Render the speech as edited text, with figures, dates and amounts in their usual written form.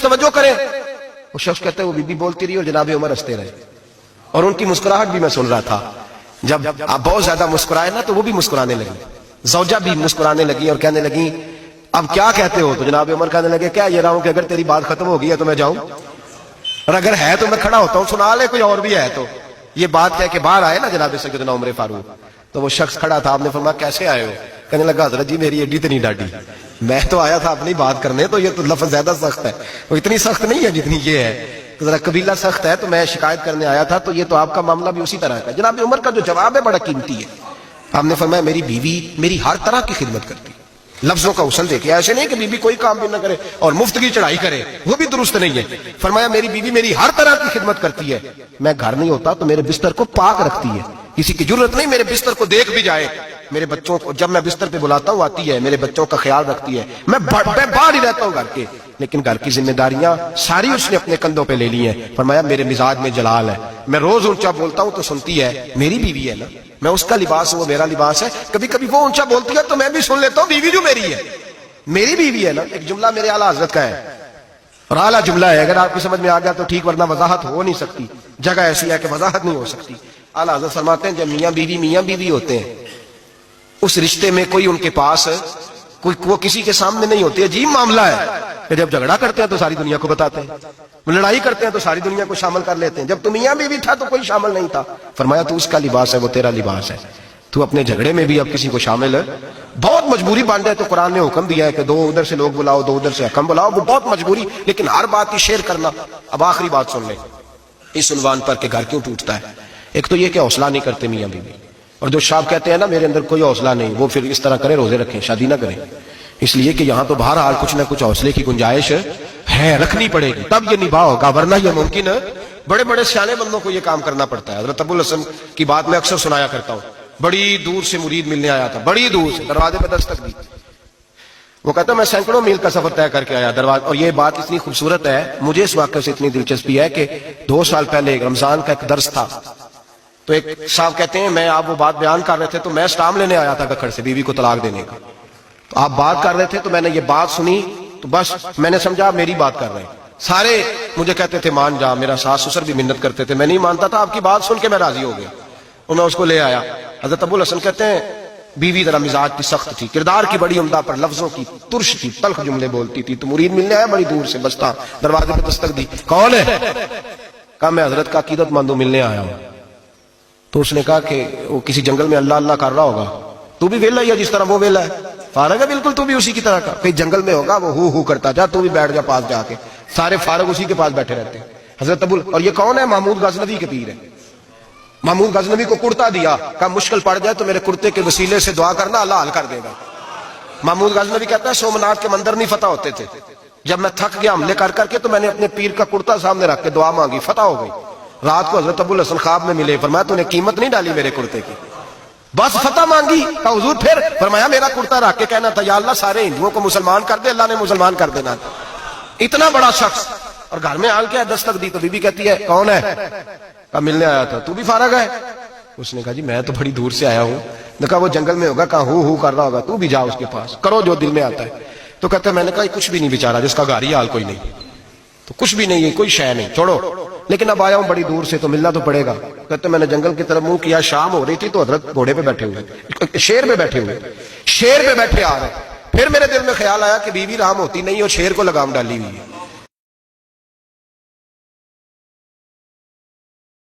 توجہ کریں. وہ شخص کہتا ہے وہ بی بی بولتی رہی اور جناب عمر ہنستے رہے, اور ان کی مسکراہٹ بھی میں سن رہا تھا. جب آپ بہت زیادہ مسکرائے نا تو وہ بھی مسکرانے لگی, زوجہ بھی مسکرانے لگی اور کہنے لگی اب کیا کہتے ہو؟ تو جناب عمر کہنے لگے کیا یہ رہا ہوں کہ اگر تیری بات ختم ہو گئی ہے تو میں جاؤں, اور اگر ہے تو میں کھڑا ہوتا ہوں, سنا لے کوئی اور بھی ہے تو. یہ بات کہہ کے باہر آئے نا جناب سیدنا عمر فاروق, تو وہ شخص کھڑا تھا. آپ نے فرمایا کیسے آئے ہو؟ کہنے لگا حضرت جی میری ایڈی اتنی ڈاڈی, میں تو آیا تھا اپنی بات کرنے, تو یہ تو لفظ زیادہ سخت ہے, وہ اتنی سخت نہیں ہے جتنی یہ ہے, ذرا قبیلہ سخت ہے, تو میں شکایت کرنے آیا تھا. تو یہ تو آپ کا معاملہ بھی اسی طرح کا. جناب عمر کا جو جواب ہے بڑا قیمتی ہے. آپ نے فرمایا میری بیوی میری ہر طرح کی خدمت کرتی. لفظوں کا حسن دیکھیں, ایسے نہیں کہ بیوی کوئی کام بھی نہ کرے اور مفت کی چڑھائی کرے, وہ بھی درست نہیں ہے. فرمایا میری بیوی میری ہر طرح کی خدمت کرتی ہے. میں گھر نہیں ہوتا تو میرے بستر کو پاک رکھتی ہے, کسی کی ضرورت نہیں میرے بستر کو دیکھ بھی جائے. میرے بچوں کو جب میں بستر پہ بلاتا ہوں آتی ہے, میرے بچوں کا خیال رکھتی ہے. میں باہر ہی رہتا ہوں گھر کے, لیکن گھر کی ذمہ داریاں ساری اس نے اپنے کندھوں پہ لے لی ہیں. فرمایا میرے مزاج میں جلال ہے, میں روز اونچا بولتا ہوں تو سنتی ہے. میری بیوی ہے نا, میں اس کا لباس ہوں, وہ میرا لباس ہے. کبھی کبھی وہ اونچا بولتی ہے تو میں بھی سن لیتا ہوں, بیوی جو میری ہے میری بیوی ہے نا. ایک جملہ میرے اعلیٰ حضرت کا ہے, اور اعلیٰ جملہ ہے, اگر آپ کی سمجھ میں آ گیا تو ٹھیک, ورنہ وضاحت ہو نہیں سکتی. جگہ ایسی ہے کہ وضاحت نہیں ہو سکتی. اعلیٰ حضرت فرماتے ہیں جب میاں بیوی ہوتے ہیں, اس رشتے میں کوئی ان کے پاس وہ کسی کے سامنے نہیں ہوتے. عجیب معاملہ ہے کہ جب جھگڑا کرتے ہیں تو ساری دنیا کو بتاتے ہیں, لڑائی کرتے ہیں تو ساری دنیا کو شامل کر لیتے ہیں. جب تو میاں بیوی تھا تو کوئی شامل نہیں تھا. فرمایا تو اس کا لباس ہے, وہ تیرا لباس ہے, تو اپنے جھگڑے میں بھی اب کسی کو شامل ہے. بہت مجبوری بان جائے تو قرآن نے حکم دیا ہے کہ دو ادھر سے لوگ بلاؤ, دو ادھر سے حکم بلاؤ, وہ بہت مجبوری, لیکن ہر بات کی شیئر کرنا. اب آخری بات سن لیں اس عنوان پر کہ گھر کیوں ٹوٹتا ہے. ایک تو یہ کہ حوصلہ نہیں کرتے میاں بیوی, اور جو شاب کہتے ہیں نا میرے اندر کوئی حوصلہ نہیں, وہ پھر اس طرح کریں روزے رکھیں, شادی نہ کریں. اس لیے کہ یہاں تو بہرحال کچھ نہ کچھ حوصلے کی گنجائش ہے, رکھنی پڑے گی, تب یہ نباہ ہوگا, ورنہ یہ ممکن ہے. بڑے بڑے سیانے بندوں کو یہ کام کرنا پڑتا ہے. حضرت ابو الحسن کی بات میں اکثر سنایا کرتا ہوں. بڑی دور سے مرید ملنے آیا تھا, بڑی دور سے, دروازے پہ دستک دی. وہ کہتا میں سینکڑوں میل کا سفر طے کر کے آیا دروازے. اور یہ بات اتنی خوبصورت ہے, مجھے اس واقعے سے اتنی دلچسپی ہے کہ 2 سال پہلے رمضان کا ایک درس تھا, تو ایک صاحب کہتے ہیں میں آپ وہ بات بیان کر رہے تھے تو میں اسٹام لینے آیا تھا ککڑ سے بیوی کو طلاق دینے کا. تو آپ بات کر رہے تھے تو میں نے یہ بات سنی, تو بس میں نے سمجھا میری بات کر رہے ہیں. سارے مجھے کہتے تھے مان جا, میرا ساس سسر بھی منت کرتے تھے, میں نہیں مانتا تھا. آپ کی بات سن کے میں راضی ہو گیا اور میں اس کو لے آیا. حضرت ابو الحسن کہتے ہیں بیوی ذرا مزاج کی سخت تھی, کردار کی بڑی عمدہ, پر لفظوں کی ترش تھی, تلخ جملے بولتی تھی. تو مرید ملنے آیا بڑی دور سے, بستا دروازے پہ دستک دی. کون ہے؟ کہا میں حضرت کا عقیدت مندوں ملنے آیا ہوں. تو اس نے کہا کہ وہ کسی جنگل میں اللہ اللہ کر رہا ہوگا, تو بھی ویلا ہی ہے جس طرح وہ ویلا ہے, فارغ ہے بالکل, تو بھی اسی کی طرح کا. کہیں جنگل میں ہوگا وہ ہو کرتا, جا تو بھی بیٹھ جا پاس جا کے. سارے فارغ اسی کے پاس بیٹھے رہتے ہیں. حضرت ابو, اور یہ کون ہے؟ محمود غزنوی کے پیر ہے. محمود غزنوی کو کرتا دیا, کہا مشکل پڑ جائے تو میرے کرتے کے وسیلے سے دعا کرنا, اللہ حل کر دے گا. محمود غزنوی کہتا ہے سومناتھ کے مندر نہیں فتح ہوتے تھے, جب میں تھک گیا حملے کر کے تو میں نے اپنے پیر کا کرتا سامنے رکھ کے دعا مانگی, فتح ہو گئی. رات کو حضرت ابو الحسن خواب میں ملے, فرمایا تو نے قیمت نہیں ڈالی میرے کرتے کی, بس فتح مانگی. کہا حضور پھر؟ فرمایا میرا کرتا رکھ کے کہنا تھا یا اللہ سارے ہندوؤں کو مسلمان کر دے, اللہ نے مسلمان کر دینا. اتنا بڑا شخص, اور گھر میں آل کے دستک دی. تو بی بی کہتی ہے کون ہے؟ کہا ملنے آیا تھا. تو بھی فارغ ہے؟ اس نے کہا جی میں تو بڑی دور سے آیا ہوں. نے کہا وہ جنگل میں ہوگا, کہا ہو کر رہا ہوگا, تو بھی جا اس کے پاس, کرو جو دل میں آتا ہے. تو کہتے ہیں میں نے کہا کچھ بھی نہیں بیچارہ, جس کا گھر ہی حال کوئی نہیں, تو کچھ بھی نہیں ہے, کوئی شے نہیں, چھوڑو, لیکن اب آیا ہوں بڑی دور سے تو ملنا تو پڑے گا. کہتے میں نے جنگل کی طرف منہ کیا, شام ہو رہی تھی تو حضرت گھوڑے پہ بیٹھے ہوئے, شیر پہ بیٹھے ہوئے, شیر پہ بیٹھے آ رہے. پھر میرے دل میں خیال آیا کہ بیوی رام ہوتی نہیں اور شیر کو لگام ڈالی ہوئی ہے.